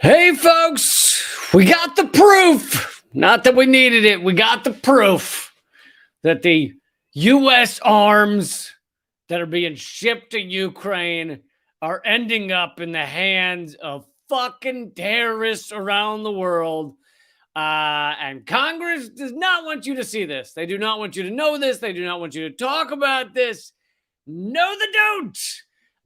Hey, folks, we got the proof. Not that we needed it. We got the proof that the U.S. arms that are being shipped to Ukraine are ending up in the hands of fucking terrorists around the world. And Congress does not want you to see this. They do not want you to know this. They do not want you to talk about this. No, they don't.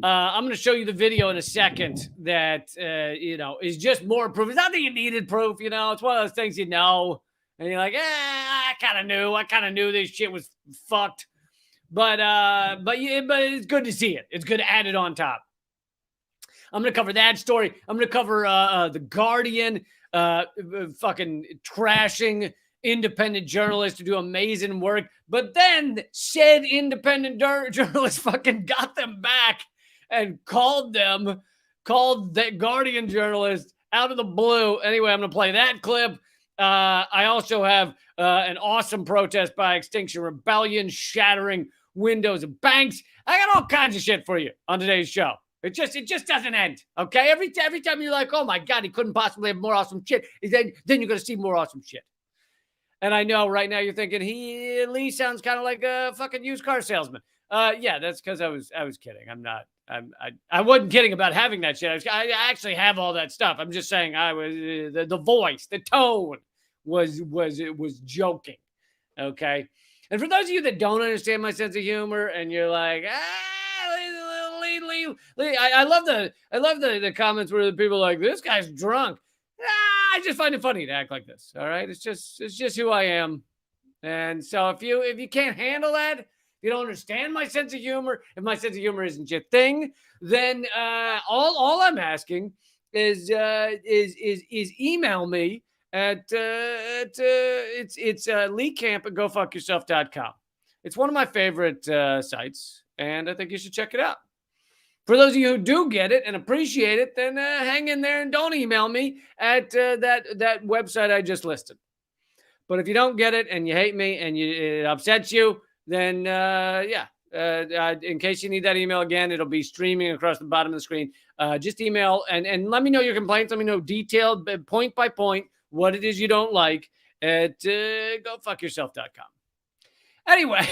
I'm going to show you the video in a second that, is just more proof. It's not that you needed proof, It's one of those things and you're like, I kind of knew this shit was fucked. But it's good to see it. It's good to add it on top. I'm going to cover that story. I'm going to cover The Guardian fucking trashing independent journalists who do amazing work. But then said independent journalists fucking got them back and called that Guardian journalist out of the blue. Anyway, I'm going to play that clip. I also have an awesome protest by Extinction Rebellion shattering windows of banks. I got all kinds of shit for you on today's show. It just doesn't end, okay? Every time you're like, oh my God, he couldn't possibly have more awesome shit, then you're going to see more awesome shit. And I know right now you're thinking, Lee sounds kind of like a fucking used car salesman. Yeah, that's because I was kidding. I wasn't kidding about having that shit. I actually have all that stuff. I'm just saying I was the voice, the tone was joking. Okay. And for those of you that don't understand my sense of humor and you're like, I love the comments where the people are like, this guy's drunk. I just find it funny to act like this. All right. It's just who I am. And so if you can't handle that, if you don't understand my sense of humor, if my sense of humor isn't your thing, then all I'm asking is email me at it's LeeCamp at GoFuckYourself.com. It's one of my favorite sites, and I think you should check it out. For those of you who do get it and appreciate it, then hang in there and don't email me at that website I just listed. But if you don't get it and you hate me and it upsets you, then in case you need that email again, it'll be streaming across the bottom of the screen. Just email and let me know your complaints. Let me know detailed, point by point, what it is you don't like at GoFuckYourself.com. Anyway,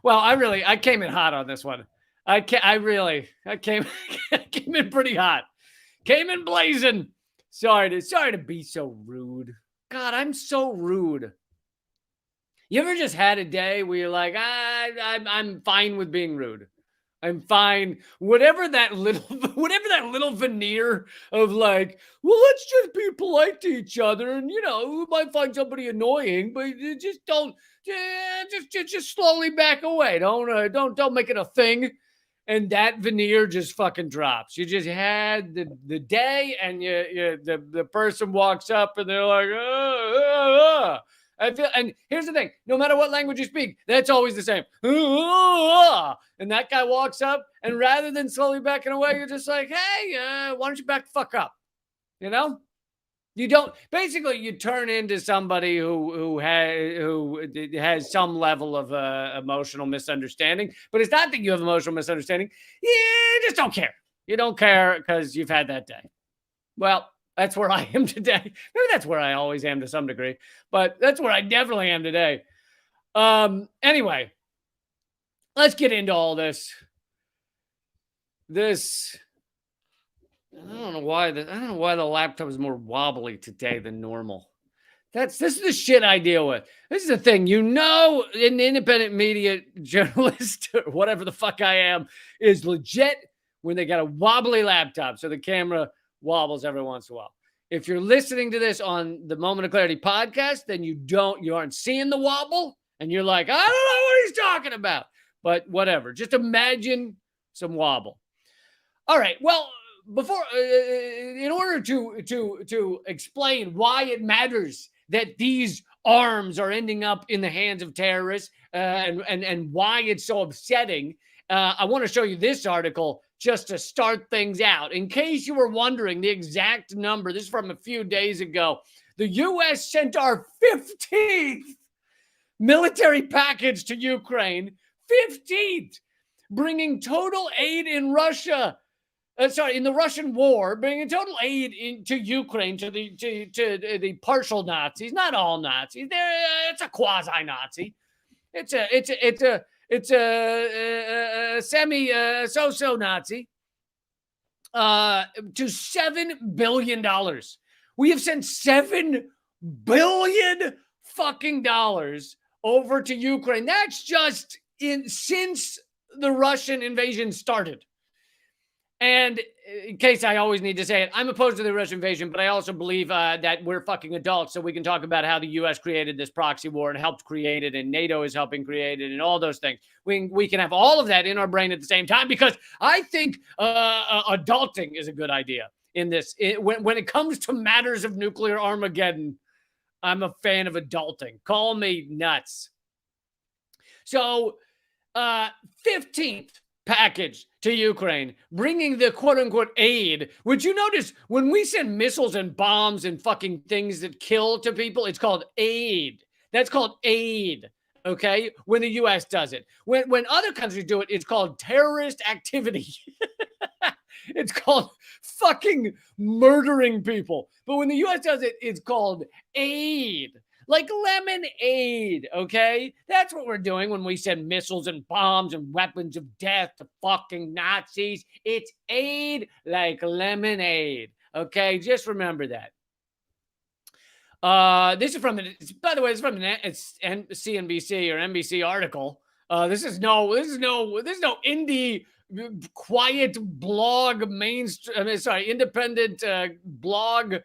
well, I came in hot on this one. I came in pretty hot. Came in blazing. Sorry to be so rude. God, I'm so rude. You ever just had a day where you're like, I'm fine with being rude. I'm fine. Whatever that little veneer of like, well, let's just be polite to each other, and we might find somebody annoying, but just don't, just slowly back away. Don't make it a thing. And that veneer just fucking drops. You just had the day, and the person walks up, and they're like, and here's the thing: no matter what language you speak, that's always the same. And that guy walks up, and rather than slowly backing away, you're just like, hey, why don't you back the fuck up? You don't. Basically, you turn into somebody who has some level of emotional misunderstanding. But it's not that you have emotional misunderstanding. You just don't care. You don't care because you've had that day. Well, that's where I am today. Maybe that's where I always am to some degree, but that's where I definitely am today. Anyway, let's get into all this. I don't know why the laptop is more wobbly today than normal. This is the shit I deal with. This is the thing, an independent media journalist or whatever the fuck I am is legit when they got a wobbly laptop, so the camera wobbles every once in a while. If you're listening to this on the Moment of Clarity podcast, then you aren't seeing the wobble, and you're like, I don't know what he's talking about. But whatever, just imagine some wobble. All right, well, before in order to explain why it matters that these arms are ending up in the hands of terrorists and why it's so upsetting, I want to show you this article just to start things out. In case you were wondering the exact number, this is from a few days ago. The U.S. sent our 15th military package to Ukraine, 15th, bringing total aid in Russia in the Russian war, bringing total aid to Ukraine to the partial Nazis, not all Nazis. It's a quasi Nazi. It's a semi so Nazi. To $7 billion. We have sent $7 billion fucking dollars over to Ukraine. That's just since the Russian invasion started. And in case I always need to say it, I'm opposed to the Russian invasion, but I also believe that we're fucking adults, so we can talk about how the U.S. created this proxy war and helped create it, and NATO is helping create it, and all those things. We can have all of that in our brain at the same time, because I think adulting is a good idea in this. When it comes to matters of nuclear Armageddon, I'm a fan of adulting. Call me nuts. So, 15th package to Ukraine, bringing the quote-unquote aid. Would you notice when we send missiles and bombs and fucking things that kill to people, it's called aid. That's called aid, okay? When the U.S. does it. When other countries do it, it's called terrorist activity. It's called fucking murdering people. But when the U.S. does it, it's called aid. Like lemonade, okay? That's what we're doing when we send missiles and bombs and weapons of death to fucking Nazis. It's aid like lemonade, okay? Just remember that. This is from, by the way, it's from it's CNBC or NBC article. This is no indie quiet blog independent blog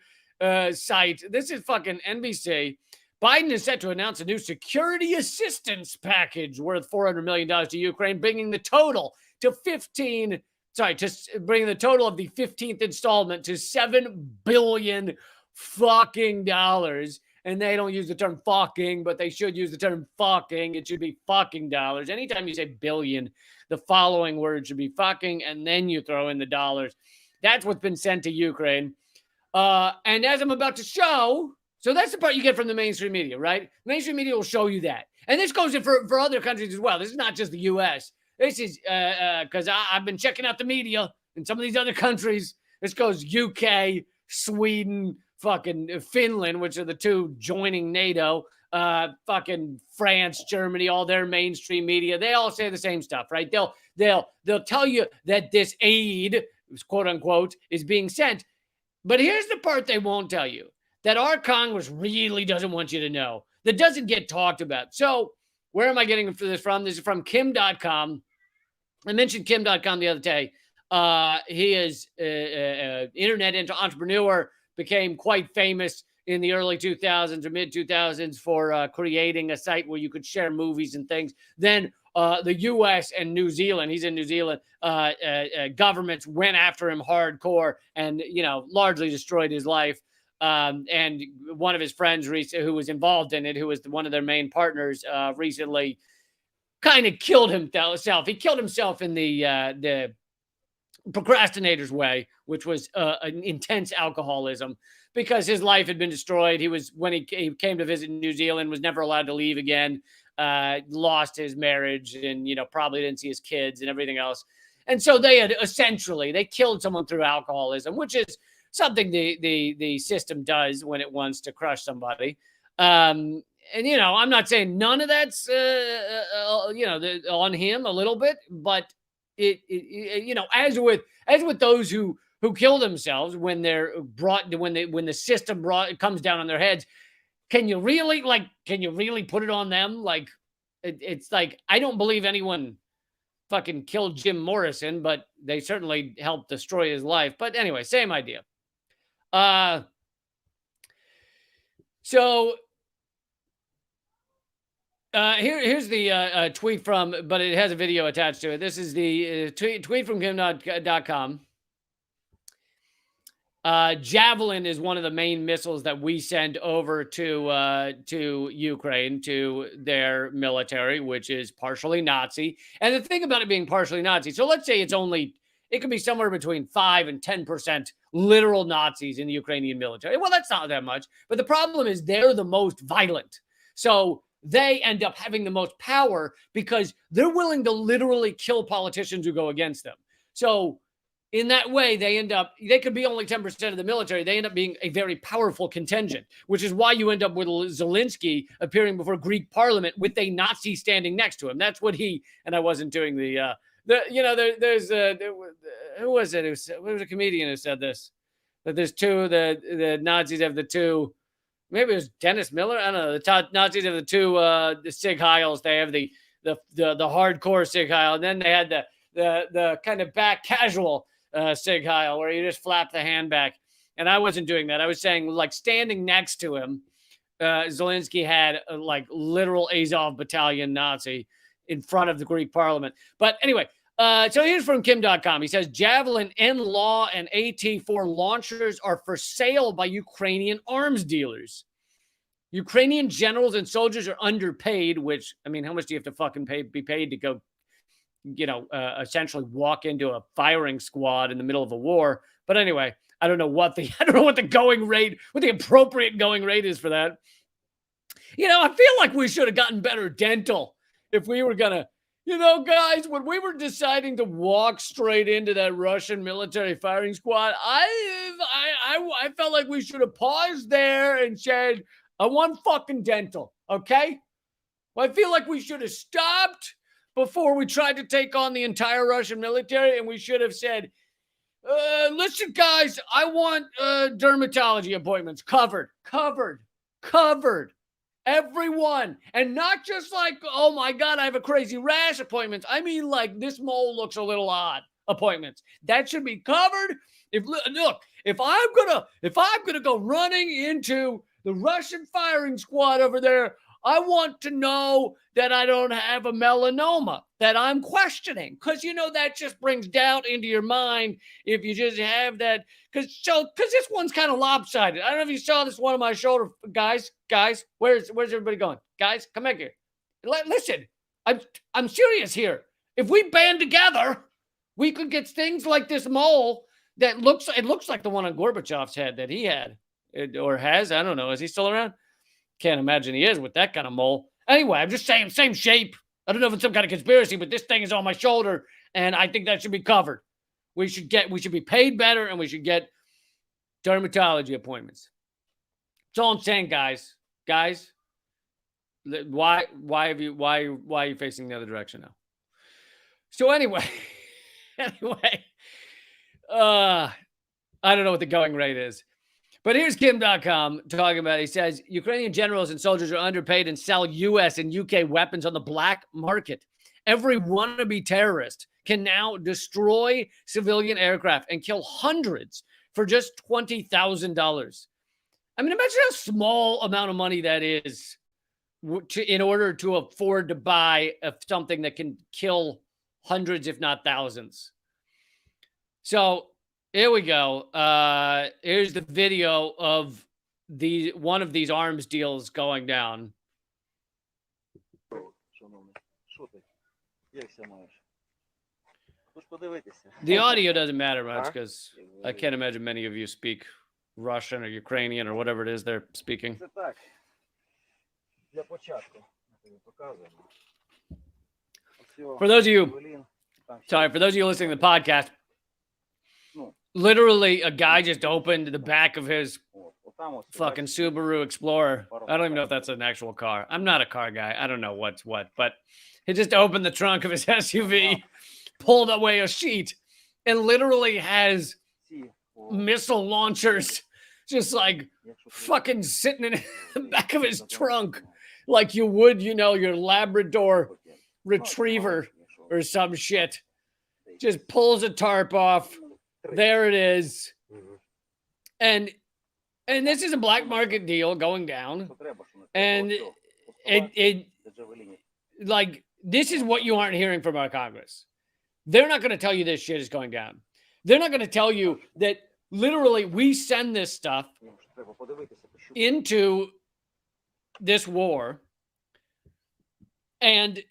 site. This is fucking NBC. Biden is set to announce a new security assistance package worth $400 million to Ukraine, bringing the total of the 15th installment to $7 billion fucking dollars. And they don't use the term fucking, but they should use the term fucking. It should be fucking dollars. Anytime you say billion, the following word should be fucking, and then you throw in the dollars. That's what's been sent to Ukraine. And as I'm about to show, so that's the part you get from the mainstream media, right? Mainstream media will show you that. And this goes in for other countries as well. This is not just the U.S. This is because I've been checking out the media in some of these other countries. This goes UK, Sweden, fucking Finland, which are the two joining NATO, fucking France, Germany, all their mainstream media. They all say the same stuff, right? They'll tell you that this aid, quote unquote, is being sent. But here's the part they won't tell you, that our Congress really doesn't want you to know, that doesn't get talked about. So where am I getting this from? This is from Kim.com. I mentioned Kim.com the other day. He is an internet entrepreneur, became quite famous in the early 2000s or mid 2000s for creating a site where you could share movies and things. Then the U.S. and New Zealand, he's in New Zealand, governments went after him hardcore and, largely destroyed his life. And one of his friends who was involved in it, who was one of their main partners, recently kind of killed himself. He killed himself in the procrastinator's way, which was an intense alcoholism, because his life had been destroyed. When he came to visit New Zealand, was never allowed to leave again, lost his marriage, and, probably didn't see his kids and everything else. And so they killed someone through alcoholism, which is something the system does when it wants to crush somebody. And, I'm not saying none of that's, on him a little bit, but it as with those who kill themselves when they're when the system comes down on their heads, can you really put it on them? Like, it's like, I don't believe anyone fucking killed Jim Morrison, but they certainly helped destroy his life. But anyway, same idea. Here's the tweet from, but it has a video attached to it. This is the tweet from Kim.com. Javelin is one of the main missiles that we send over to Ukraine, to their military, which is partially Nazi. And the thing about it being partially Nazi, so let's say it could be somewhere between 5 and 10% literal Nazis in the Ukrainian military. Well, that's not that much. But the problem is they're the most violent. So they end up having the most power because they're willing to literally kill politicians who go against them. So in that way, they could be only 10% of the military. They end up being a very powerful contingent, which is why you end up with Zelensky appearing before Greek parliament with a Nazi standing next to him. That's what and I wasn't doing who was it? It was a comedian who said this, that there's the Nazis have the two, maybe it was Dennis Miller. I don't know. The Nazis have the two, the Sig Heils. They have the hardcore Sig Heil. And then they had the kind of back casual Sig Heil, where you just flap the hand back. And I wasn't doing that. I was saying, like, standing next to him, Zelensky had a, like, literal Azov battalion Nazi in front of the Greek parliament. But anyway, so here's from Kim.com. He says, Javelin, NLAW, and AT-4 launchers are for sale by Ukrainian arms dealers. Ukrainian generals and soldiers are underpaid, which, I mean, how much do you have to fucking be paid to go, essentially walk into a firing squad in the middle of a war? But anyway, I don't know what the appropriate going rate is for that. I feel like we should have gotten better dental if we were gonna, guys, when we were deciding to walk straight into that Russian military firing squad, I felt like we should have paused there and said, I want fucking dental, okay? Well, I feel like we should have stopped before we tried to take on the entire Russian military, and we should have said, listen, guys, I want dermatology appointments covered. Everyone. And not just like, oh my God, I have a crazy rash appointments. I mean, like, this mole looks a little odd appointments. That should be covered. If I'm gonna go running into the Russian firing squad over there, I want to know that I don't have a melanoma that I'm questioning. Because, that just brings doubt into your mind if you just have that. Because this one's kind of lopsided. I don't know if you saw this one on my shoulder. Guys, where's everybody going? Guys, come back here. Listen, I'm serious here. If we band together, we could get things like this mole that looks like the one on Gorbachev's head that he had. Or has. I don't know. Is he still around? Can't imagine he is with that kind of mole. Anyway, I'm just saying, same shape. I don't know if it's some kind of conspiracy, but this thing is on my shoulder, and I think that should be covered. We should be paid better, and we should get dermatology appointments. That's all I'm saying, guys. Guys, why are you facing the other direction now? So anyway, I don't know what the going rate is. But here's Kim.com talking about it. He says, Ukrainian generals and soldiers are underpaid and sell U.S. and U.K. weapons on the black market. Every wannabe terrorist can now destroy civilian aircraft and kill hundreds for just $20,000. I mean, imagine how small amount of money that is in order to afford to buy something that can kill hundreds, if not thousands. So here we go. Here's the video of one of these arms deals going down. The audio doesn't matter much because I can't imagine many of you speak Russian or Ukrainian or whatever it is they're speaking. For those of you listening to the podcast, literally a guy just opened the back of his fucking Subaru Explorer. I don't even know if that's an actual car. I'm not a car guy. I don't know what's what, but he just opened the trunk of his SUV, pulled away a sheet, and literally has missile launchers just like fucking sitting in the back of his trunk like you would, your Labrador retriever or some shit. Just pulls a tarp off. There it is. And this is a black market deal going down. And it like, this is what you aren't hearing from our Congress. They're not going to tell you this shit is going down. They're not going to tell you that literally we send this stuff into this war, and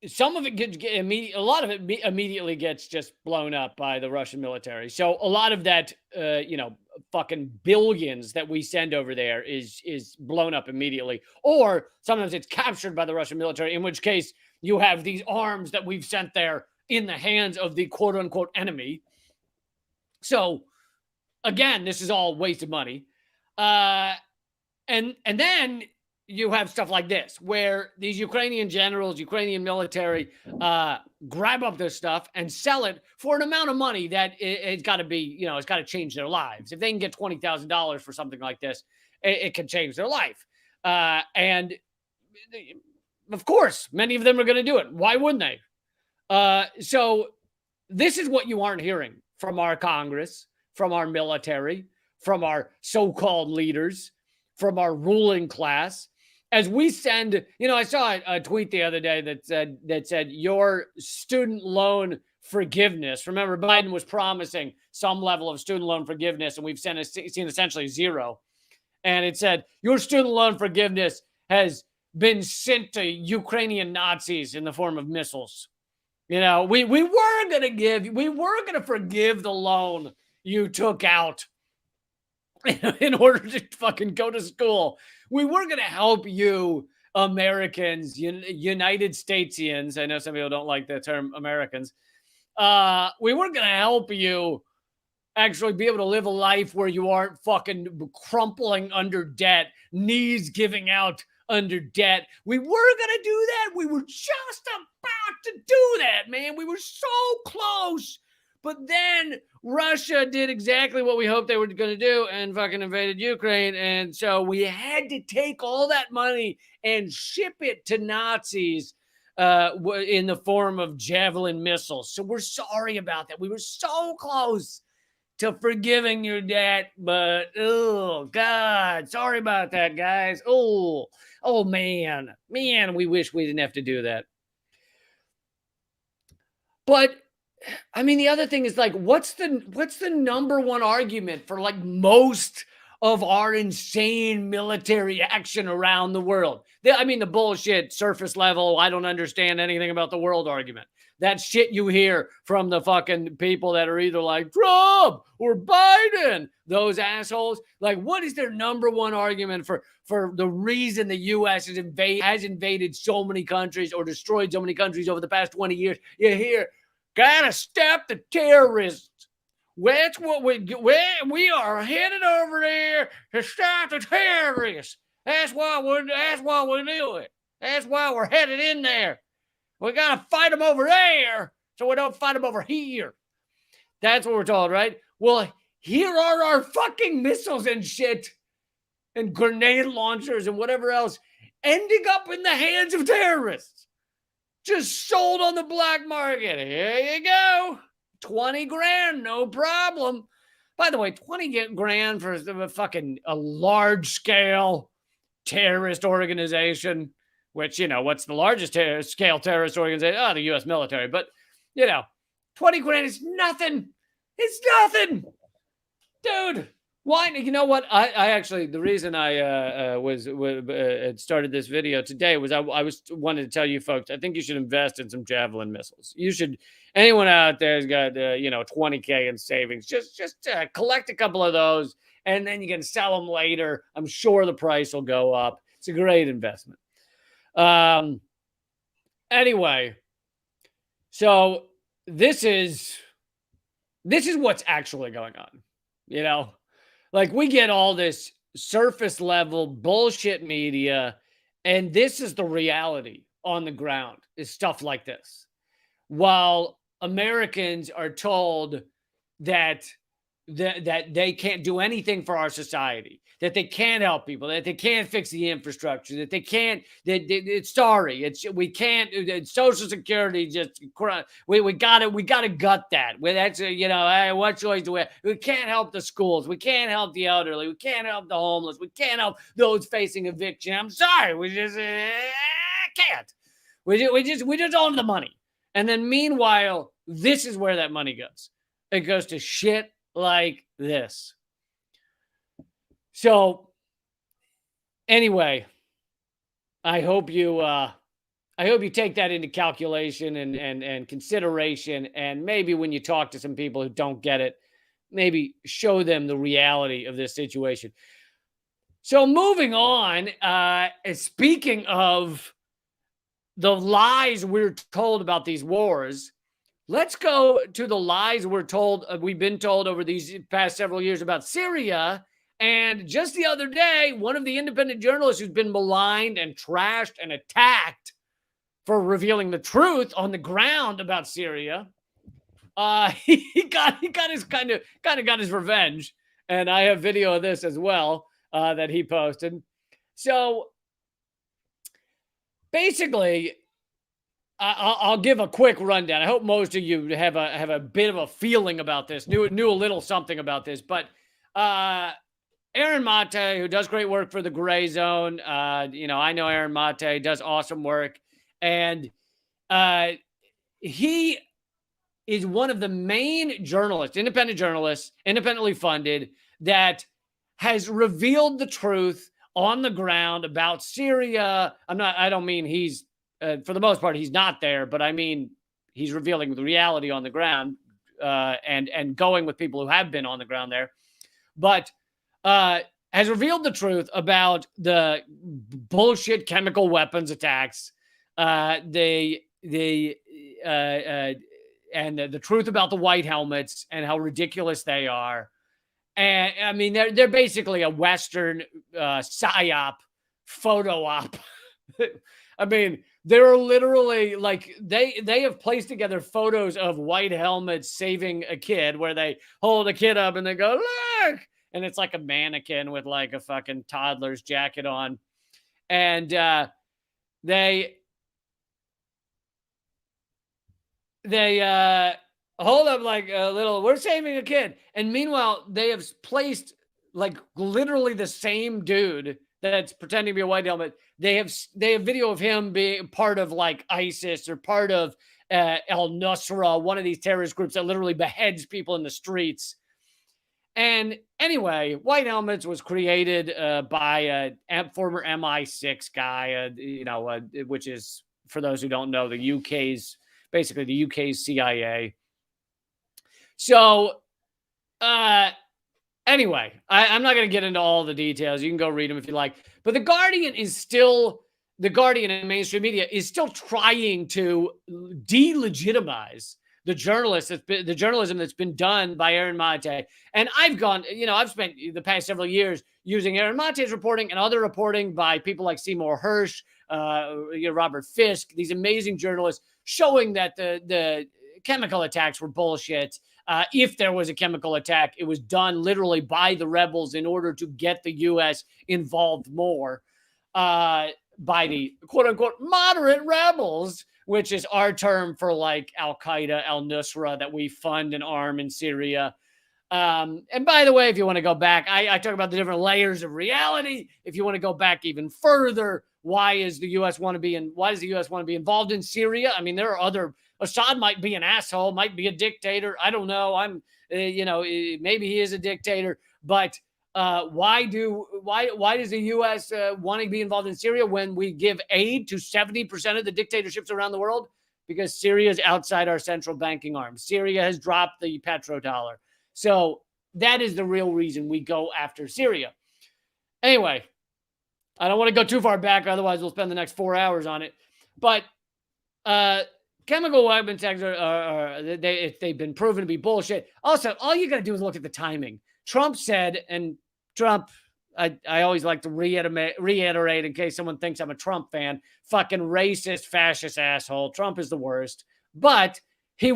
some of it gets a lot of it immediately gets just blown up by the Russian military. So a lot of that, fucking billions that we send over there is blown up immediately, or sometimes it's captured by the Russian military, in which case you have these arms that we've sent there in the hands of the quote unquote enemy. So again, this is all wasted money. And then you have stuff like this, where these Ukrainian generals, Ukrainian military, grab up this stuff and sell it for an amount of money that it's got to be, it's got to change their lives. If they can get $20,000 for something like this, it can change their life. And of course, many of them are going to do it. Why wouldn't they? So this is what you aren't hearing from our Congress, from our military, from our so-called leaders, from our ruling class. As we send, I saw a tweet the other day that said your student loan forgiveness. Remember, Biden was promising some level of student loan forgiveness, and we've seen essentially zero. And it said your student loan forgiveness has been sent to Ukrainian Nazis in the form of missiles. We were going to forgive the loan you took out in order to fucking go to school. We were going to help you, Americans, United Statesians. I know some people don't like the term Americans. We were going to help you actually be able to live a life where you aren't fucking crumpling under debt, knees giving out under debt. We were going to do that. We were just about to do that, man. We were so close. But then Russia did exactly what we hoped they were going to do and fucking invaded Ukraine. And so we had to take all that money and ship it to Nazis in the form of Javelin missiles. So we're sorry about that. We were so close to forgiving your debt, but oh God, sorry about that, guys. Oh man, we wish we didn't have to do that. But I mean, the other thing is like, what's the number one argument for like most of our insane military action around the world? The bullshit surface level, I don't understand anything about the world argument. That shit you hear from the fucking people that are either like Trump or Biden, those assholes. Like, what is their number one argument for the reason the U.S. has invaded so many countries or destroyed so many countries over the past 20 years? You hear, gotta stop the terrorists. That's what we are headed over there to stop the terrorists. That's why we're doing it. That's why we're headed in there. We got to fight them over there so we don't fight them over here. That's what we're told, right? Well, here are our fucking missiles and shit and grenade launchers and whatever else ending up in the hands of terrorists. Just sold on the black market. Here you go. 20 grand, no problem. By the way, 20 grand for a large scale terrorist organization. Which, what's the largest scale terrorist organization? Oh, the U.S. military. But, 20 grand is nothing. It's nothing. Dude, why? You know what? I actually, the reason I started this video today was I wanted to tell you folks, I think you should invest in some Javelin missiles. You should, anyone out there has got, 20K in savings, just collect a couple of those, and then you can sell them later. I'm sure the price will go up. It's a great investment. Anyway, so this is what's actually going on, like we get all this surface level bullshit media, and this is the reality on the ground is stuff like this. While Americans are told that they can't do anything for our society, that they can't help people, that they can't fix the infrastructure, that they can't, we can't, Social Security just, we gotta gut that. That's, what choice do we can't help the schools, we can't help the elderly, we can't help the homeless, we can't help those facing eviction. I'm sorry, we just can't. We just own the money. And then meanwhile, this is where that money goes. It goes to shit like this. So anyway, I hope you take that into calculation and consideration, and maybe when you talk to some people who don't get it, maybe show them the reality of this situation. So moving on, speaking of the lies we're told about these wars, let's go to the lies we've been told over these past several years about Syria. And just the other day, one of the independent journalists who's been maligned and trashed and attacked for revealing the truth on the ground about Syria, he got his kind of got his revenge. And I have video of this as well that he posted. So basically, I'll give a quick rundown. I hope most of you have a bit of a feeling about this, knew a little something about this. But Aaron Mate, who does great work for the Gray Zone, I know Aaron Mate does awesome work, and he is one of the main journalists, independent journalists, independently funded, that has revealed the truth on the ground about Syria. I don't mean he's, for the most part, he's not there, but I mean, he's revealing the reality on the ground and going with people who have been on the ground there. But has revealed the truth about the bullshit chemical weapons attacks, and the truth about the white helmets and how ridiculous they are. And I mean, they're basically a Western psyop, photo op. I mean, they're literally like they have placed together photos of white helmets saving a kid, where they hold a kid up and they go, look, and it's like a mannequin with like a fucking toddler's jacket on, and they hold up like a little, we're saving a kid. And meanwhile, they have placed like literally the same dude that's pretending to be a white helmet. They have video of him being part of like ISIS or part of al-Nusra, one of these terrorist groups that literally beheads people in the streets. And anyway, White Helmets was created by a former MI6 guy, which is, for those who don't know, basically the UK's CIA. So, anyway, I'm not going to get into all the details. You can go read them if you like. But The Guardian and mainstream media is still trying to delegitimize the journalism that's been done by Aaron Mate. And I've spent the past several years using Aaron Mate's reporting and other reporting by people like Seymour Hersh, Robert Fisk, these amazing journalists, showing that the chemical attacks were bullshit. If there was a chemical attack, it was done literally by the rebels in order to get the U.S. involved more by the quote-unquote moderate rebels, which is our term for like Al-Qaeda, al-Nusra, that we fund and arm in Syria. And by the way, if you want to go back, I talk about the different layers of reality. If you want to go back even further, why does the U.S. want to be involved in Syria? I mean, there are other. Assad might be an asshole, might be a dictator. I don't know. Maybe he is a dictator, but why does the U.S. Want to be involved in Syria when we give aid to 70% of the dictatorships around the world? Because Syria is outside our central banking arm. Syria has dropped the petrodollar. So that is the real reason we go after Syria. Anyway, I don't want to go too far back, otherwise we'll spend the next 4 hours on it. But chemical weapon attacks they've been proven to be bullshit. Also, all you got to do is look at the timing. Trump said, and Trump, I always like to reiterate in case someone thinks I'm a Trump fan, fucking racist, fascist asshole. Trump is the worst. But he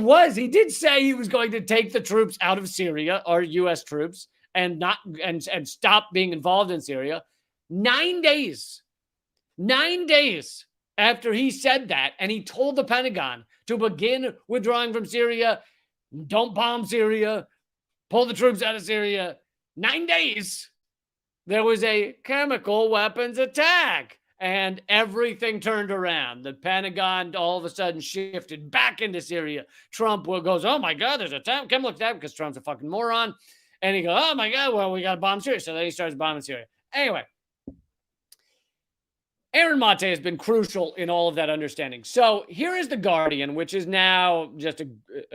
did say he was going to take the troops out of Syria, or U.S. troops, and stop being involved in Syria. 9 days after he said that, and he told the Pentagon to begin withdrawing from Syria, don't bomb Syria, pull the troops out of Syria. 9 days, there was a chemical weapons attack, and everything turned around. The Pentagon all of a sudden shifted back into Syria. Trump goes, oh my God, there's a chemical attack, because Trump's a fucking moron. And he goes, oh my God, well, we got to bomb Syria. So then he starts bombing Syria. Anyway, Aaron Mate has been crucial in all of that understanding. So here is The Guardian, which is now just a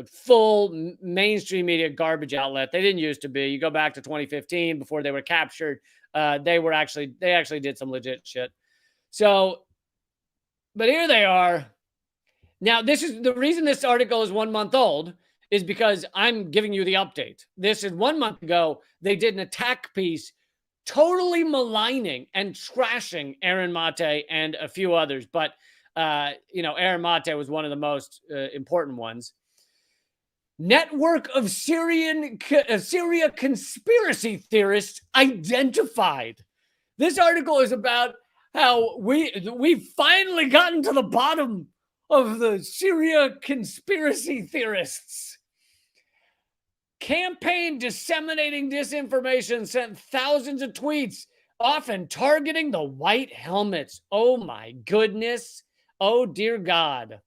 full mainstream media garbage outlet. They didn't used to be. You go back to 2015 before they were captured. They actually did some legit shit. So, but here they are. Now, this is the reason this article is 1 month old is because I'm giving you the update. This is 1 month ago. They did an attack piece totally maligning and trashing Aaron Mate and a few others. But, Aaron Mate was one of the most important ones. Network of Syria conspiracy theorists identified. This article is about how we've finally gotten to the bottom of the Syria conspiracy theorists. Campaign disseminating disinformation sent thousands of tweets, often targeting the white helmets. Oh my goodness. Oh dear God.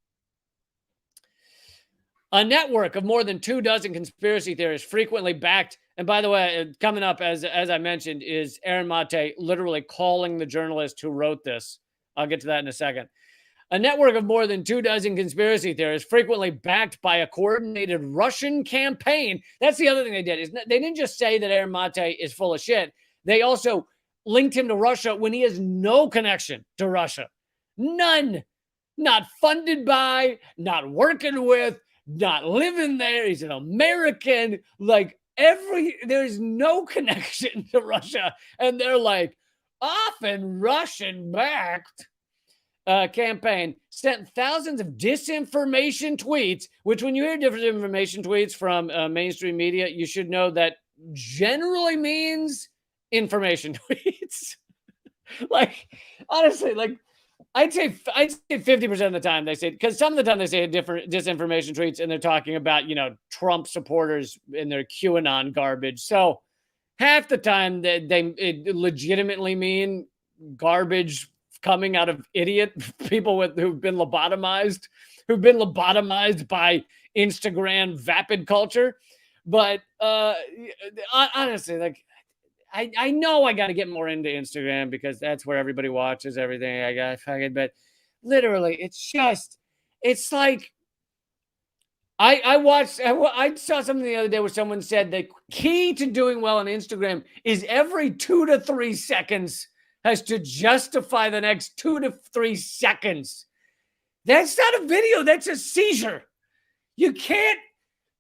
A network of more than 24 conspiracy theorists frequently backed. And by the way, coming up, as I mentioned, is Aaron Mate literally calling the journalist who wrote this. I'll get to that in a second. A network of more than 24 conspiracy theorists frequently backed by a coordinated Russian campaign. That's the other thing they did. Is they didn't just say that Aaron Mate is full of shit. They also linked him to Russia when he has no connection to Russia. None. Not funded by, not working with, not living there. He's an American. There's no connection to Russia. And they're like, often Russian-backed campaign sent thousands of disinformation tweets, which when you hear disinformation tweets from mainstream media, you should know that generally means information tweets. Honestly, I'd say 50% of the time they say, because some of the time they say different disinformation tweets and they're talking about, Trump supporters and their QAnon garbage. So half the time it legitimately mean garbage coming out of idiot people who've been lobotomized by Instagram vapid culture. But honestly, I know I got to get more into Instagram because that's where everybody watches everything. But literally, it's like I saw something the other day where someone said the key to doing well on Instagram is every 2 to 3 seconds has to justify the next 2 to 3 seconds. That's not a video. That's a seizure. You can't,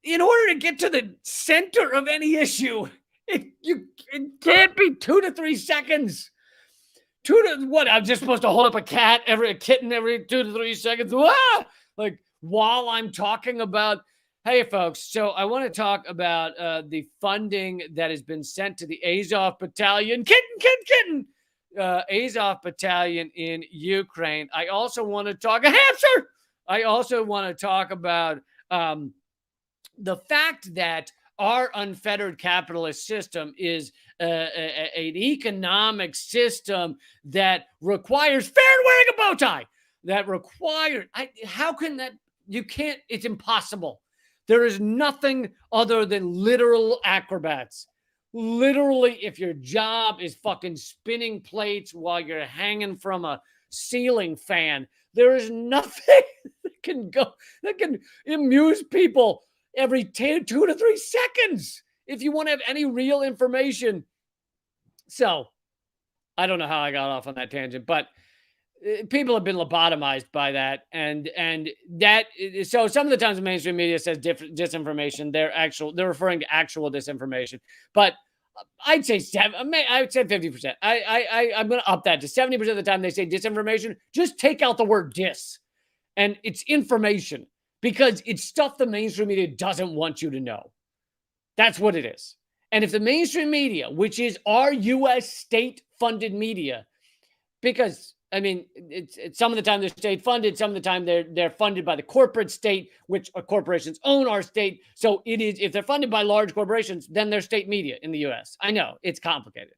in order to get to the center of any issue, it can't be 2 to 3 seconds. I'm just supposed to hold up a kitten every 2 to 3 seconds. While I'm talking about, hey folks, so I want to talk about the funding that has been sent to the Azov Battalion. Kitten. Azov Battalion in Ukraine. I also want to talk about the fact that our unfettered capitalist system is an economic system that requires fair wearing a bow tie. How can that? You can't. It's impossible. There is nothing other than literal acrobats. Literally, if your job is fucking spinning plates while you're hanging from a ceiling fan, there is nothing that can amuse people every 2 to 3 seconds if you want to have any real information. So, I don't know how I got off on that tangent, but people have been lobotomized by that, and that. So some of the times the mainstream media says disinformation, they're referring to actual disinformation. But I'd say 50%. I'm going to up that to 70% of the time they say disinformation. Just take out the word dis, and it's information because it's stuff the mainstream media doesn't want you to know. That's what it is. And if the mainstream media, which is our U.S. state-funded media, because it's some of the time they're state funded, some of the time they're funded by the corporate state, which corporations own our state. So it is, if they're funded by large corporations, then they're state media in the U.S. I know it's complicated.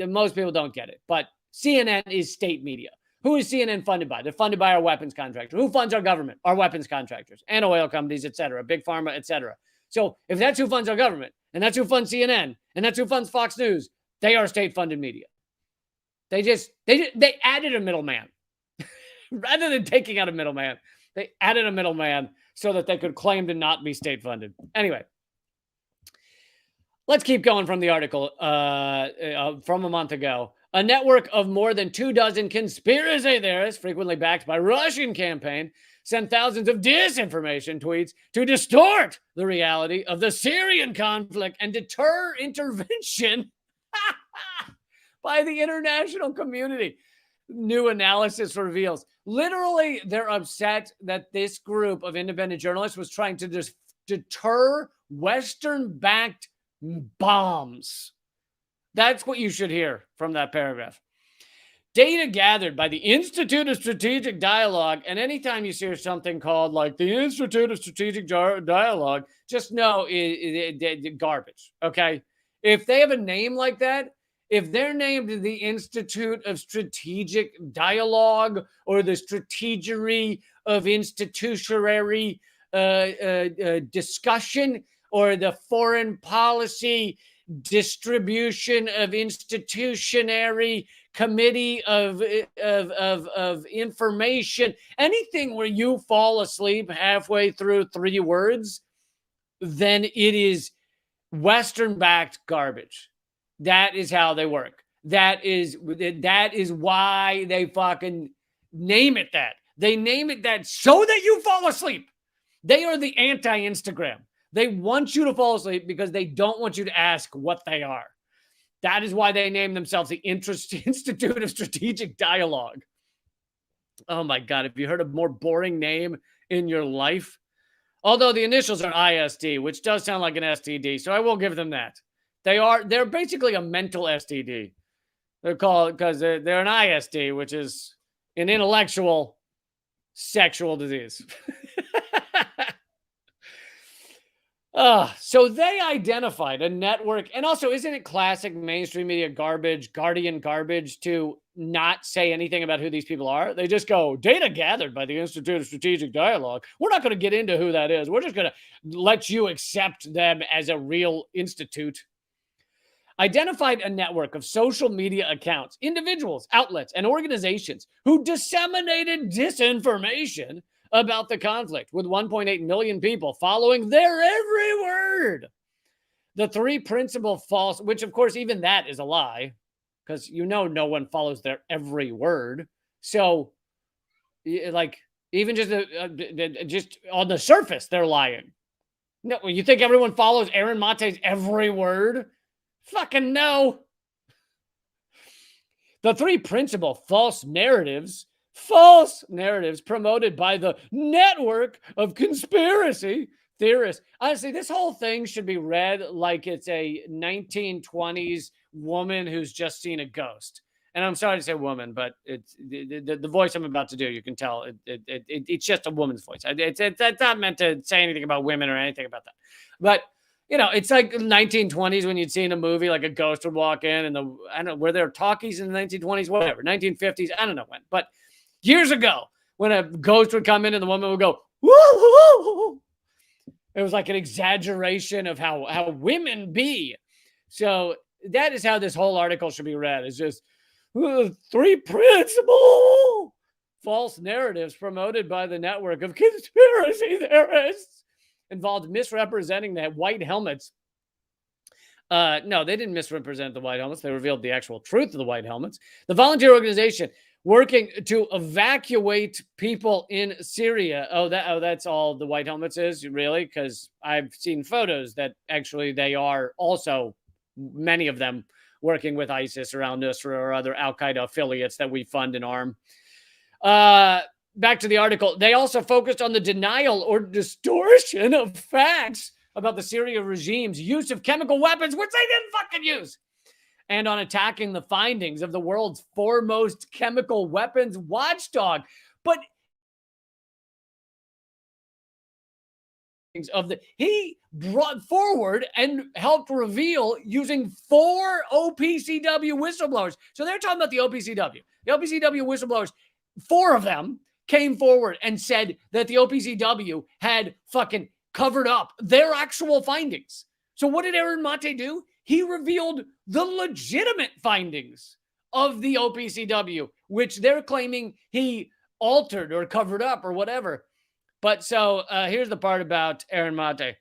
Most people don't get it, but CNN is state media. Who is CNN funded by? They're funded by our weapons contractors. Who funds our government? Our weapons contractors and oil companies, et cetera, big pharma, et cetera. So if that's who funds our government, and that's who funds CNN, and that's who funds Fox News, they are state funded media. They added a middleman. Rather than taking out a middleman, they added a middleman so that they could claim to not be state funded. Anyway, let's keep going from the article from a month ago. A network of more than 24 conspiracy theorists, frequently backed by Russian campaign, sent thousands of disinformation tweets to distort the reality of the Syrian conflict and deter intervention by the international community. New analysis reveals. Literally, they're upset that this group of independent journalists was trying to just deter Western-backed bombs. That's what you should hear from that paragraph. Data gathered by the Institute of Strategic Dialogue, and anytime you see something called like the Institute of Strategic Dialogue, just know it's garbage, okay? If they have a name like that, if they're named the Institute of Strategic Dialogue or the Strategery of Institutionary Discussion or the Foreign Policy Distribution of Institutionary Committee of Information, anything where you fall asleep halfway through 3 words, then it is Western-backed garbage. That is how they work. That is why they fucking name it that. They name it that so that you fall asleep. They are the anti-Instagram. They want you to fall asleep because they don't want you to ask what they are. That is why they name themselves the Institute of Strategic Dialogue. Oh my God, have you heard a more boring name in your life? Although the initials are ISD, which does sound like an STD, so I will give them that. They're basically a mental STD. They're called because they're an ISD, which is an intellectual sexual disease. So they identified a network, and also, isn't it classic mainstream media garbage, Guardian garbage, to not say anything about who these people are? They just go, data gathered by the Institute of Strategic Dialogue. We're not going to get into who that is. We're just going to let you accept them as a real institute. Identified a network of social media accounts, individuals, outlets, and organizations who disseminated disinformation about the conflict, with 1.8 million people following their every word. The 3 principal false, which of course, even that is a lie, because no one follows their every word. So, like, even just on the surface, they're lying. No, you think everyone follows Aaron Mate's every word? Fucking no. The 3 principal false narratives promoted by the network of conspiracy theorists. Honestly, this whole thing should be read like it's a 1920s woman who's just seen a ghost. And I'm sorry to say woman, but it's the voice I'm about to do. You can tell it's just a woman's voice. It's not meant to say anything about women or anything about that. But it's like 1920s when you'd see in a movie like a ghost would walk in, and I don't know, were there talkies in the 1920s? Whatever, 1950s, I don't know when, but years ago, when a ghost would come in and the woman would go, woo, it was like an exaggeration of how women be. So that is how this whole article should be read. It's just 3 principal false narratives promoted by the network of conspiracy theorists involved misrepresenting the white helmets. No, they didn't misrepresent the white helmets. They revealed the actual truth of the white helmets. The volunteer organization working to evacuate people in Syria. That's all the white helmets is, really? Because I've seen photos that actually they are also, many of them, working with ISIS or al-Nusra or other al-Qaeda affiliates that we fund and arm. Back to the article. They also focused on the denial or distortion of facts about the Syria regime's use of chemical weapons, which they didn't fucking use, and on attacking the findings of the world's foremost chemical weapons watchdog. But he brought forward and helped reveal using 4 OPCW whistleblowers. So they're talking about the OPCW. The OPCW whistleblowers, 4 of them came forward and said that the OPCW had fucking covered up their actual findings. So what did Aaron Mate do? He revealed the legitimate findings of the OPCW, which they're claiming he altered or covered up or whatever. But so here's the part about Aaron Mate.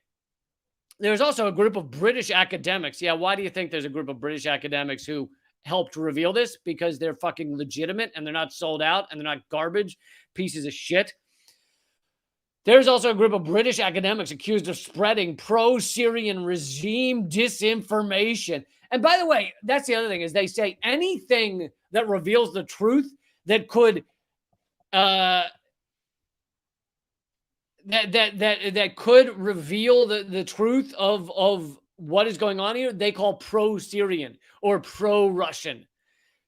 There's also a group of British academics. Yeah, why do you think there's a group of British academics who helped reveal this because they're fucking legitimate and they're not sold out and they're not garbage pieces of shit. There's also a group of British academics accused of spreading pro-Syrian regime disinformation. And by the way, that's the other thing, is they say anything that reveals the truth that could that could reveal the truth of what is going on here, they call pro-Syrian or pro-Russian.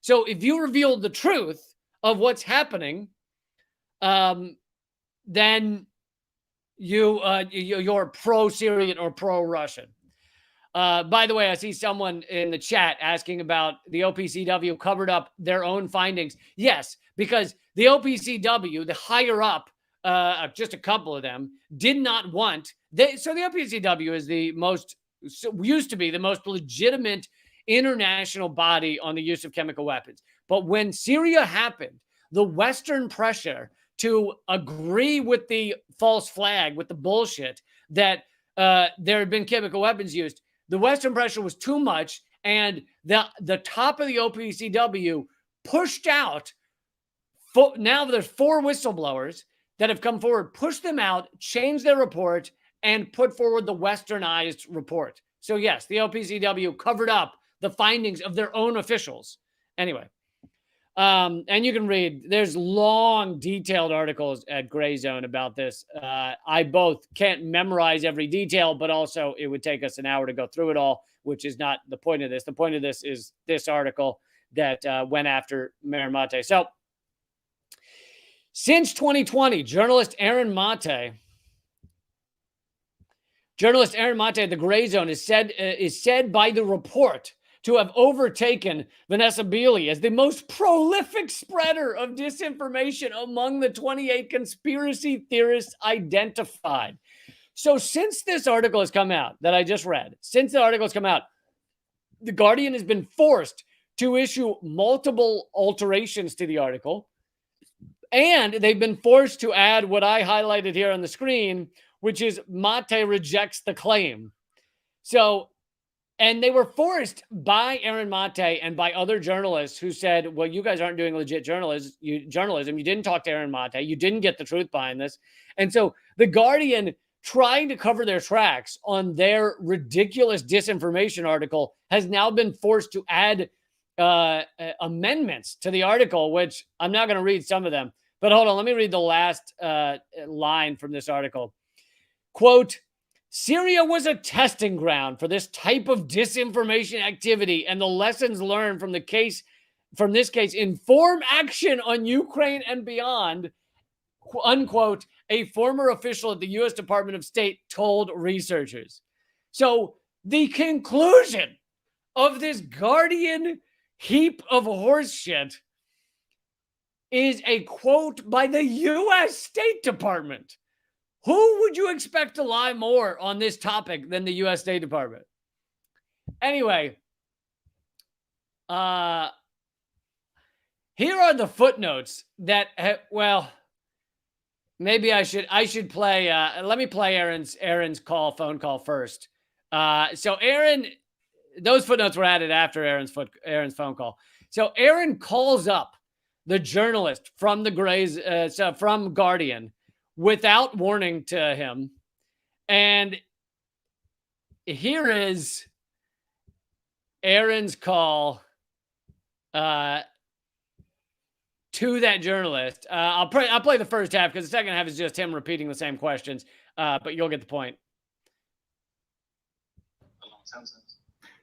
So if you reveal the truth of what's happening, then you're pro-Syrian or pro-Russian. By the way, I see someone in the chat asking about the OPCW covered up their own findings. Yes, because the OPCW, the higher up, just a couple of them, did not want. So the OPCW is used to be the most legitimate international body on the use of chemical weapons. But when Syria happened, the Western pressure to agree with the false flag, with the bullshit that there had been chemical weapons used, the Western pressure was too much, and the top of the OPCW pushed out. Now there's 4 whistleblowers that have come forward, pushed them out, changed their report, and put forward the westernized report. So yes, the OPCW covered up the findings of their own officials. Anyway. And you can read, there's long, detailed articles at Gray Zone about this. I both can't memorize every detail, but also it would take us an hour to go through it all, which is not the point of this. The point of this is this article that went after Aaron Mate. So, since 2020, journalist Aaron Mate of the Gray Zone is said by the report to have overtaken Vanessa Beeley as the most prolific spreader of disinformation among the 28 conspiracy theorists identified. So since this article has come out that I just read, The Guardian has been forced to issue multiple alterations to the article, and they've been forced to add what I highlighted here on the screen, which is Mate rejects the claim. So, and they were forced by Aaron Mate and by other journalists who said, well, you guys aren't doing legit journalism. You didn't talk to Aaron Mate. You didn't get the truth behind this. And so The Guardian, trying to cover their tracks on their ridiculous disinformation article, has now been forced to add amendments to the article, which I'm not going to read some of them. But hold on, let me read the last line from this article. Quote, Syria was a testing ground for this type of disinformation activity, and the lessons learned from this case inform action on Ukraine and beyond, unquote, a former official at the U.S. Department of State told researchers. So the conclusion of this Guardian heap of horse shit is a quote by the U.S. State Department. Who would you expect to lie more on this topic than the U.S. State Department? Anyway, here are the footnotes that, well, maybe I should play. Let me play Aaron's phone call first. So Aaron, those footnotes were added after Aaron's phone call. So Aaron calls up the journalist from from Guardian without warning to him. And here is Aaron's call to that journalist. I'll play the first half because the second half is just him repeating the same questions, but you'll get the point.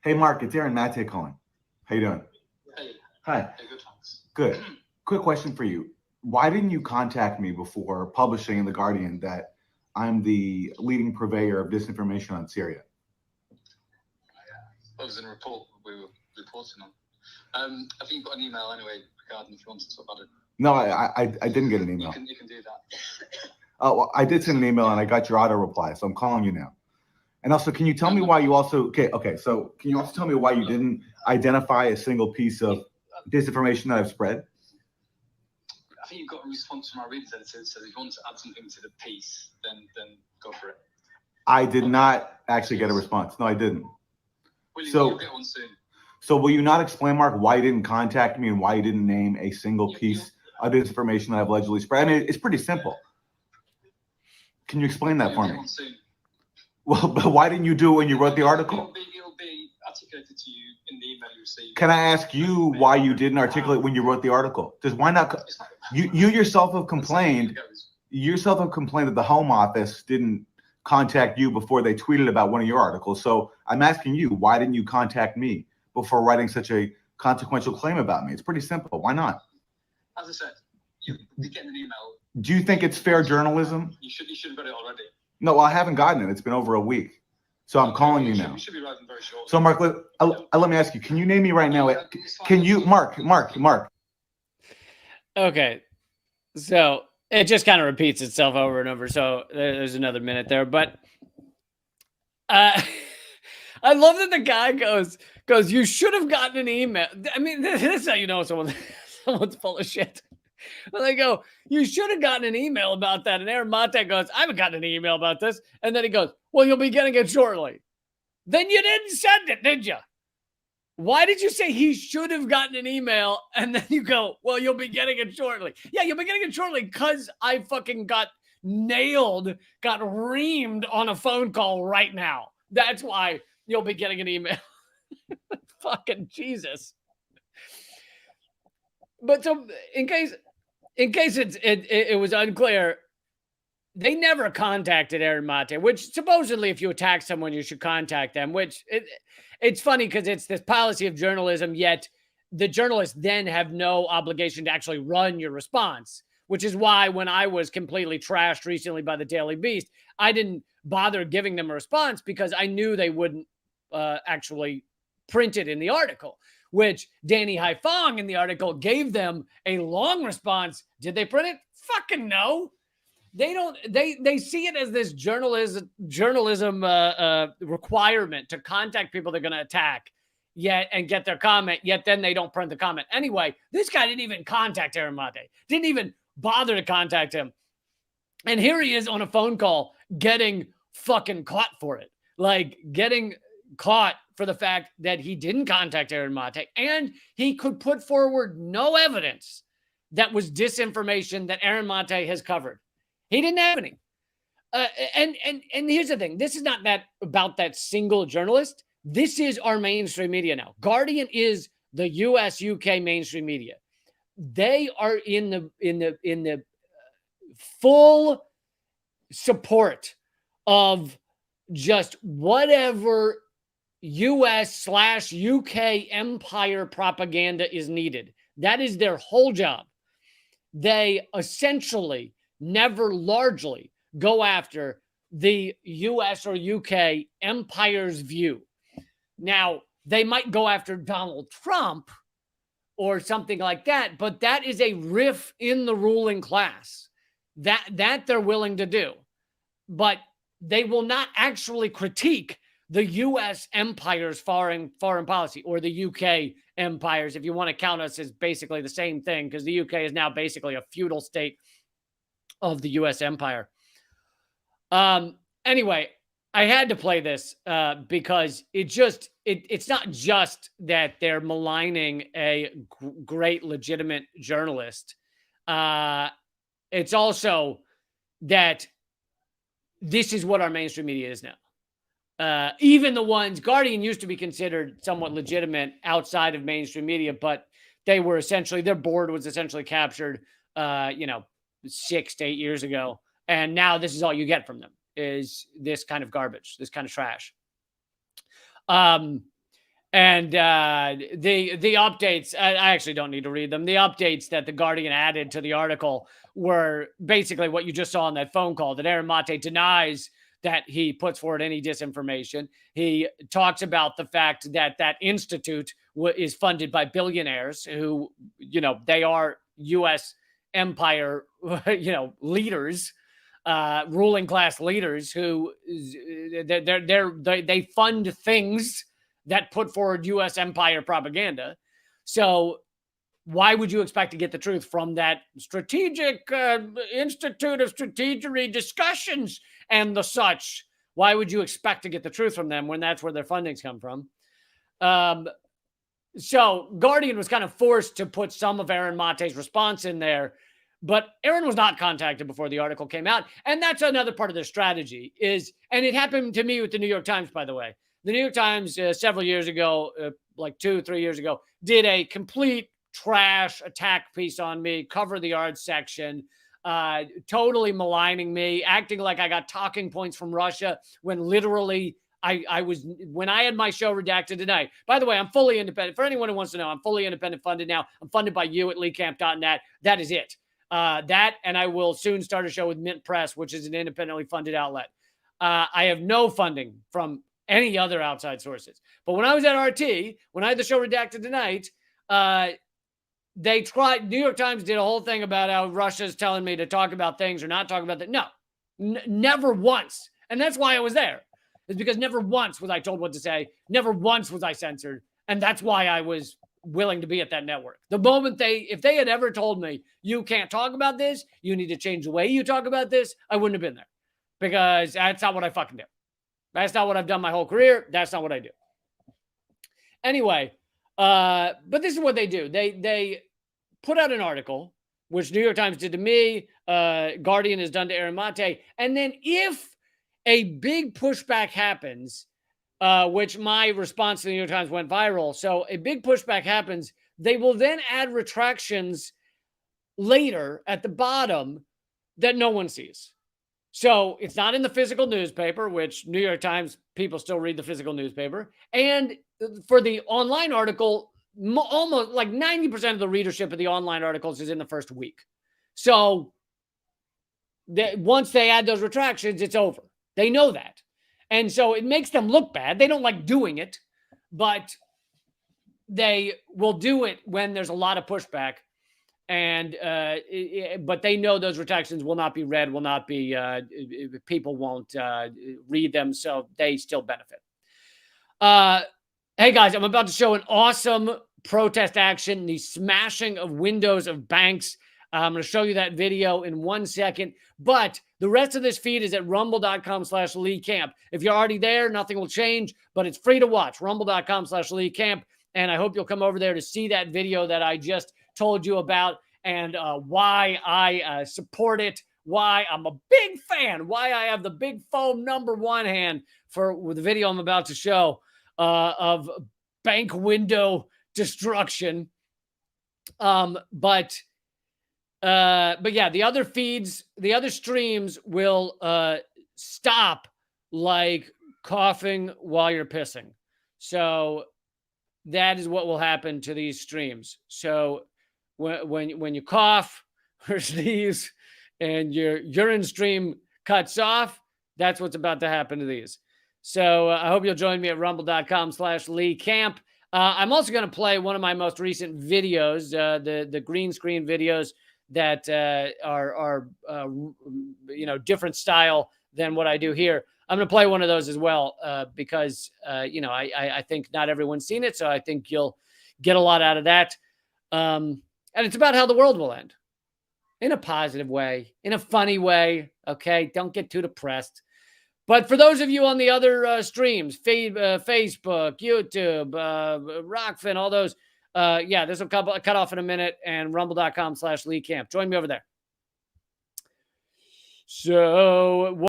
Hey, Mark, it's Aaron Mate calling. How you doing? Hey. Hi. Hey, good, thanks. Good. Quick question for you. Why didn't you contact me before publishing in The Guardian that I'm the leading purveyor of disinformation on Syria? That was in a report we were reporting on. I think you got an email anyway, regarding if you wanted to talk about it. No, I didn't get an email. You can do that. Well, I did send an email and I got your auto reply, so I'm calling you now. And also, can you tell me why you also, okay, so can you also tell me why you didn't identify a single piece of disinformation that I've spread? I think you've got a response from our readers editor, so if you want to add something to the piece, then go for it. I did not actually get a response. No, I didn't. You'll get one soon. So will you not explain, Mark, why you didn't contact me and why you didn't name a single piece of disinformation that I've allegedly spread? I mean, it's pretty simple. Can you explain that for me? Well, but why didn't you do it when you wrote the article? It'll be articulated to you in the email you receive. Can I ask you why you didn't articulate when you wrote the article? Just why not? You yourself have complained. You yourself have complained that the Home Office didn't contact you before they tweeted about one of your articles. So I'm asking you, why didn't you contact me before writing such a consequential claim about me? It's pretty simple. Why not? As I said, you're getting an email. Do you think it's fair journalism? You should have got it already. No, well, I haven't gotten it. It's been over a week. So I'm calling you now. You should be writing very short. So Mark, let me ask you, can you name me right now? Can you, Mark? Okay. So it just kind of repeats itself over and over. So there's another minute there, but I love that the guy goes, you should have gotten an email. I mean, this is how you know someone's full of shit. Well, they go, you should have gotten an email about that. And Aaron Mate goes, I haven't gotten an email about this. And then he goes, well, you'll be getting it shortly. Then you didn't send it, did you? Why did you say he should have gotten an email? And then you go, well, you'll be getting it shortly. Yeah, you'll be getting it shortly because I fucking got nailed, got reamed on a phone call right now. That's why you'll be getting an email. Fucking Jesus. But so in case it was unclear, they never contacted Aaron Mate, which supposedly if you attack someone, you should contact them, which it's funny because it's this policy of journalism, yet the journalists then have no obligation to actually run your response, which is why when I was completely trashed recently by the Daily Beast, I didn't bother giving them a response because I knew they wouldn't actually print it in the article, which Danny Haifong in the article gave them a long response. Did they print it? Fucking no. They don't. They see it as this journalism requirement to contact people they're going to attack, and get their comment. Yet then they don't print the comment anyway. This guy didn't even contact Aaron Mate. Didn't even bother to contact him, and here he is on a phone call getting fucking caught for it, like getting caught for the fact that he didn't contact Aaron Mate, and he could put forward no evidence that was disinformation that Aaron Mate has covered. He didn't have any. And here's the thing. This is not about that single journalist. This is our mainstream media now. Guardian is the US UK mainstream media. They are in the full support of just whatever US/UK empire propaganda is needed. That is their whole job. They essentially never largely go after the US or UK empire's view. Now, they might go after Donald Trump or something like that, but that is a riff in the ruling class that they're willing to do. But they will not actually critique the US empire's foreign policy or the UK empires, if you want to count us as basically the same thing, because the UK is now basically a feudal state of the US empire. Anyway, I had to play this because it's not just that they're maligning a great legitimate journalist. It's also that this is what our mainstream media is now. Even the ones, Guardian used to be considered somewhat legitimate outside of mainstream media, but they were essentially, their board was essentially captured, 6 to 8 years ago. And now this is all you get from them is this kind of garbage, this kind of trash. The updates, I actually don't need to read them. The updates that the Guardian added to the article were basically what you just saw on that phone call, that Aaron Mate denies that he puts forward any disinformation. He talks about the fact that that institute is funded by billionaires who, they are U.S. empire, leaders, ruling class leaders who they fund things that put forward U.S. empire propaganda. So why would you expect to get the truth from that strategic Institute of Strategery discussions and the such? Why would you expect to get the truth from them when that's where their fundings come from? So Guardian was kind of forced to put some of Aaron Mate's response in there, but Aaron was not contacted before the article came out. And that's another part of their strategy and it happened to me with the New York Times, by the way. The New York Times several years ago, like 2-3 years ago, did a complete trash attack piece on me, cover the art section, totally maligning me, acting like I got talking points from Russia when literally I was, when I had my show Redacted Tonight. By the way, I'm fully independent. For anyone who wants to know, I'm fully independent funded now. I'm funded by you at leecamp.net. That is it. That, and I will soon start a show with Mint Press, which is an independently funded outlet. I have no funding from any other outside sources. But when I was at RT, when I had the show Redacted Tonight, they tried, New York Times did a whole thing about how Russia's telling me to talk about things or not talk about that. No, never once. And that's why I was there. It's because never once was I told what to say. Never once was I censored. And that's why I was willing to be at that network. The moment if they had ever told me, you can't talk about this, you need to change the way you talk about this, I wouldn't have been there. Because that's not what I fucking do. That's not what I've done my whole career. That's not what I do. Anyway, but this is what they do. They put out an article, which New York Times did to me, Guardian has done to Aaron Mate. And then if a big pushback happens, which my response to the New York Times went viral. So a big pushback happens. They will then add retractions later at the bottom that no one sees. So it's not in the physical newspaper, which New York Times people still read the physical newspaper. And for the online article, almost like 90% of the readership of the online articles is in the first week. So once they add those retractions, it's over. They know that. And so it makes them look bad. They don't like doing it, but they will do it when there's a lot of pushback. And, but they know those retractions will not be read, will not be, people won't read them. So they still benefit. Hey guys, I'm about to show an awesome protest action, the smashing of windows of banks. I'm going to show you that video in 1 second, but the rest of this feed is at rumble.com/LeeCamp. If you're already there, nothing will change, but it's free to watch, rumble.com/LeeCamp. And I hope you'll come over there to see that video that I just told you about and why I support it, why I'm a big fan, why I have the big foam #1 hand for the video I'm about to show of bank window destruction. But yeah, the other feeds, the other streams will stop like coughing while you're pissing. So that is what will happen to these streams. So when you cough or sneeze and your urine stream cuts off, that's what's about to happen to these. So I hope you'll join me at rumble.com/LeeCamp. I'm also going to play one of my most recent videos, the green screen videos that are different style than what I do here. I'm going to play one of those as well because, I think not everyone's seen it. So I think you'll get a lot out of that. And it's about how the world will end in a positive way, in a funny way. Okay. Don't get too depressed. But for those of you on the other streams, Facebook, YouTube, Rockfin, all those, this will cut off in a minute, and rumble.com/LeeCamp. Join me over there. So